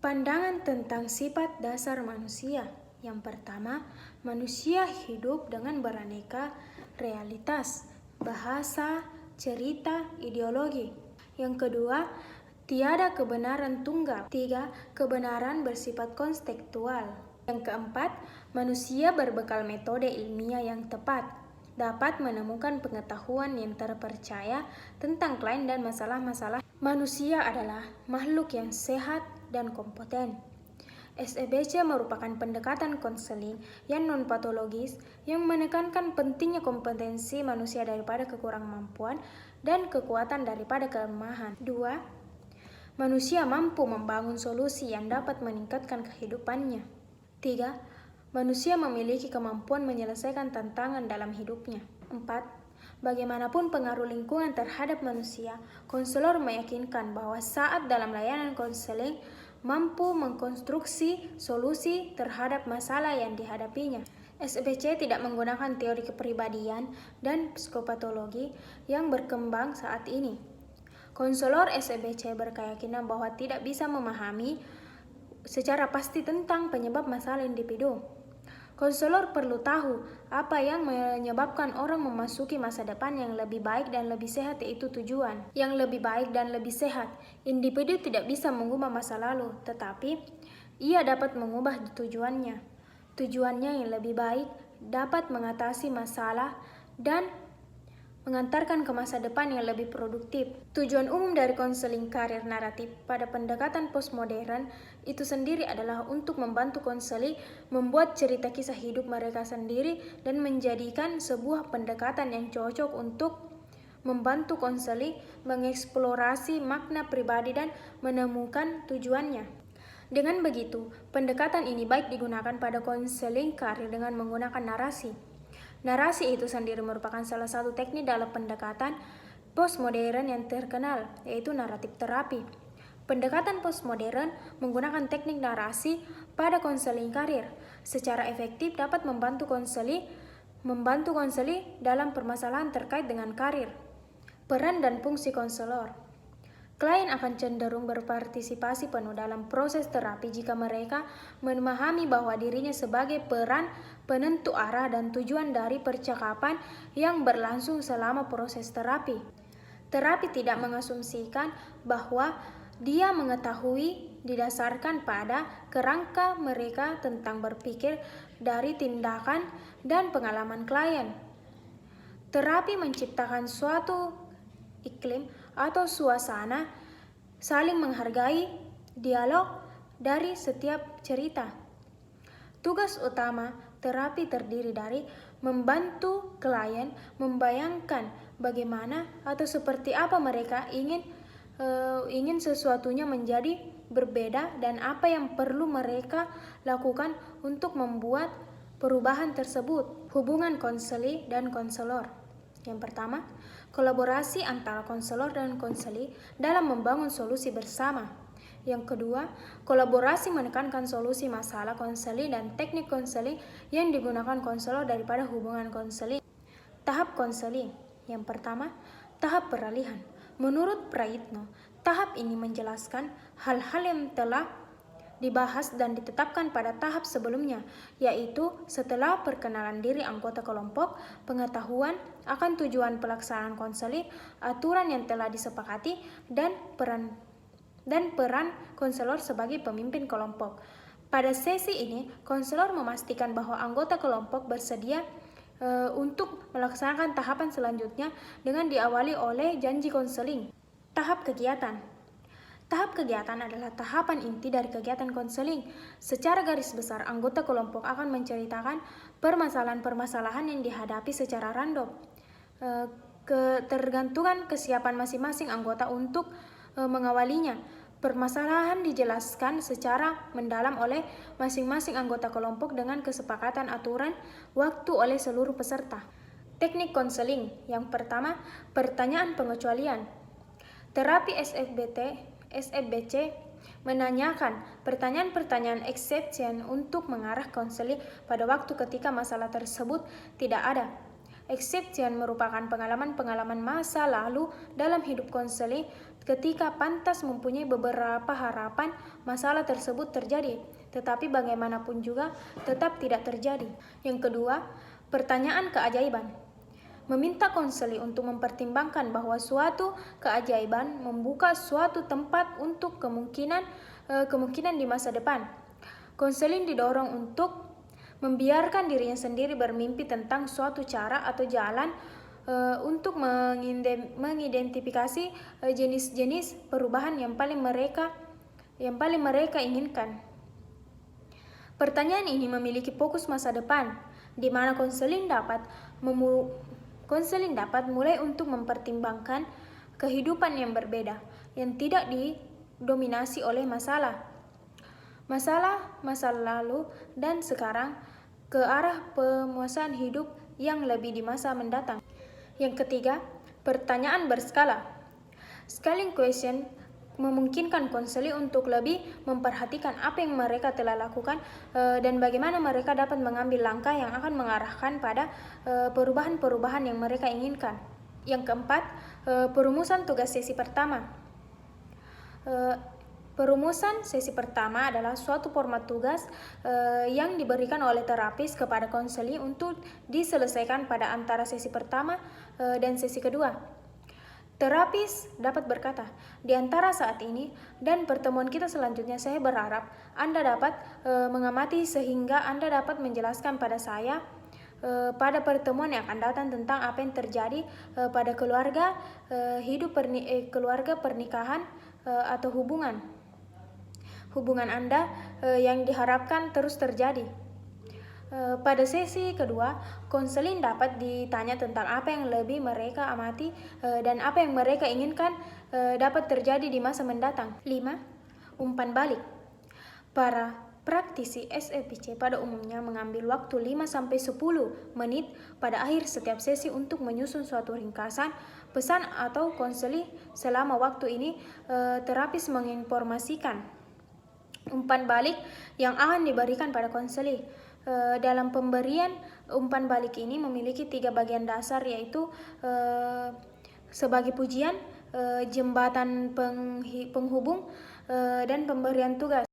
Pandangan tentang sifat dasar manusia. Yang pertama, manusia hidup dengan beraneka realitas, bahasa, cerita, ideologi. Yang kedua, tiada kebenaran tunggal. 3. Kebenaran bersifat kontekstual. Yang keempat, manusia berbekal metode ilmiah yang tepat dapat menemukan pengetahuan yang terpercaya tentang klien dan masalah-masalah. Manusia adalah makhluk yang sehat dan kompeten. SEBC merupakan pendekatan konseling yang non-patologis yang menekankan pentingnya kompetensi manusia daripada kekurangan mampuan dan kekuatan daripada kelemahan. 2. Manusia mampu membangun solusi yang dapat meningkatkan kehidupannya. 3. Manusia memiliki kemampuan menyelesaikan tantangan dalam hidupnya. 4. Bagaimanapun pengaruh lingkungan terhadap manusia, konselor meyakinkan bahwa saat dalam layanan konseling mampu mengkonstruksi solusi terhadap masalah yang dihadapinya. SBC tidak menggunakan teori kepribadian dan psikopatologi yang berkembang saat ini. Konselor SBC berkeyakinan bahwa tidak bisa memahami secara pasti tentang penyebab masalah individu. Konselor perlu tahu apa yang menyebabkan orang memasuki masa depan yang lebih baik dan lebih sehat, yaitu tujuan yang lebih baik dan lebih sehat. Individu tidak bisa mengubah masa lalu, tetapi ia dapat mengubah tujuannya. Tujuannya yang lebih baik dapat mengatasi masalah dan mengantarkan ke masa depan yang lebih produktif. Tujuan umum dari konseling karir naratif pada pendekatan postmodern itu sendiri adalah untuk membantu konseli membuat cerita kisah hidup mereka sendiri dan menjadikan sebuah pendekatan yang cocok untuk membantu konseli mengeksplorasi makna pribadi dan menemukan tujuannya. Dengan begitu, pendekatan ini baik digunakan pada konseling karir dengan menggunakan narasi. Narasi itu sendiri merupakan salah satu teknik dalam pendekatan postmodern yang terkenal, yaitu naratif terapi. Pendekatan postmodern menggunakan teknik narasi pada konseling karir. Secara efektif dapat membantu konseli dalam permasalahan terkait dengan karir. Peran dan fungsi konselor. Klien akan cenderung berpartisipasi penuh dalam proses terapi jika mereka memahami bahwa dirinya sebagai peran penentu arah dan tujuan dari percakapan yang berlangsung selama proses terapi. Terapi tidak mengasumsikan bahwa dia mengetahui didasarkan pada kerangka mereka tentang berpikir dari tindakan dan pengalaman klien. Terapi menciptakan suatu iklim atau suasana saling menghargai dialog dari setiap cerita. Tugas utama terapi terdiri dari membantu klien membayangkan bagaimana atau seperti apa mereka ingin sesuatunya menjadi berbeda dan apa yang perlu mereka lakukan untuk membuat perubahan tersebut. Hubungan konseli dan konselor. Yang pertama, kolaborasi antara konselor dan konseli dalam membangun solusi bersama. Yang kedua, kolaborasi menekankan solusi masalah konseli dan teknik konseli yang digunakan konselor daripada hubungan konseli. Tahap konseli. Yang pertama, tahap peralihan. Menurut Praitno, tahap ini menjelaskan hal-hal yang telah dibahas dan ditetapkan pada tahap sebelumnya, yaitu setelah perkenalan diri anggota kelompok, pengetahuan akan tujuan pelaksanaan konseling, aturan yang telah disepakati, dan peran konselor sebagai pemimpin kelompok. Pada sesi ini, konselor memastikan bahwa anggota kelompok bersedia untuk melaksanakan tahapan selanjutnya dengan diawali oleh janji konseling. Tahap kegiatan. Tahap kegiatan adalah tahapan inti dari kegiatan konseling. Secara garis besar, anggota kelompok akan menceritakan permasalahan-permasalahan yang dihadapi secara random. Ketergantungan kesiapan masing-masing anggota untuk mengawalinya. Permasalahan dijelaskan secara mendalam oleh masing-masing anggota kelompok dengan kesepakatan aturan waktu oleh seluruh peserta. Teknik konseling. Yang pertama, pertanyaan pengecualian. Terapi SFBC menanyakan pertanyaan-pertanyaan exception untuk mengarah konseling pada waktu ketika masalah tersebut tidak ada. Exception merupakan pengalaman-pengalaman masa lalu dalam hidup konseling ketika pantas mempunyai beberapa harapan masalah tersebut terjadi, tetapi bagaimanapun juga tetap tidak terjadi. Yang kedua, pertanyaan keajaiban. Meminta konseli untuk mempertimbangkan bahwa suatu keajaiban membuka suatu tempat untuk kemungkinan di masa depan. Konseling didorong untuk membiarkan dirinya sendiri bermimpi tentang suatu cara atau jalan untuk mengidentifikasi jenis-jenis perubahan yang paling mereka inginkan. Pertanyaan ini memiliki fokus masa depan, di mana konseling dapat mulai untuk mempertimbangkan kehidupan yang berbeda, yang tidak didominasi oleh masa lalu dan sekarang, ke arah pemuasan hidup yang lebih di masa mendatang. Yang ketiga, pertanyaan berskala. Scaling question memungkinkan konseli untuk lebih memperhatikan apa yang mereka telah lakukan dan bagaimana mereka dapat mengambil langkah yang akan mengarahkan pada perubahan-perubahan yang mereka inginkan. Yang keempat, perumusan tugas sesi pertama. Perumusan sesi pertama adalah suatu format tugas yang diberikan oleh terapis kepada konseli untuk diselesaikan pada antara sesi pertama dan sesi kedua. Terapis dapat berkata, di antara saat ini dan pertemuan kita selanjutnya, saya berharap Anda dapat mengamati sehingga Anda dapat menjelaskan pada saya pada pertemuan yang akan datang tentang apa yang terjadi pada keluarga, keluarga, pernikahan, atau hubungan Anda yang diharapkan terus terjadi. Pada sesi kedua, konseling dapat ditanya tentang apa yang lebih mereka amati dan apa yang mereka inginkan dapat terjadi di masa mendatang. 5. Umpan balik. Para praktisi SFPC pada umumnya mengambil waktu 5-10 menit pada akhir setiap sesi untuk menyusun suatu ringkasan pesan atau konseli. Selama waktu ini, terapis menginformasikan umpan balik yang akan diberikan pada konseli. Dalam pemberian umpan balik ini memiliki 3 bagian dasar, yaitu sebagai pujian, jembatan penghubung, dan pemberian tugas.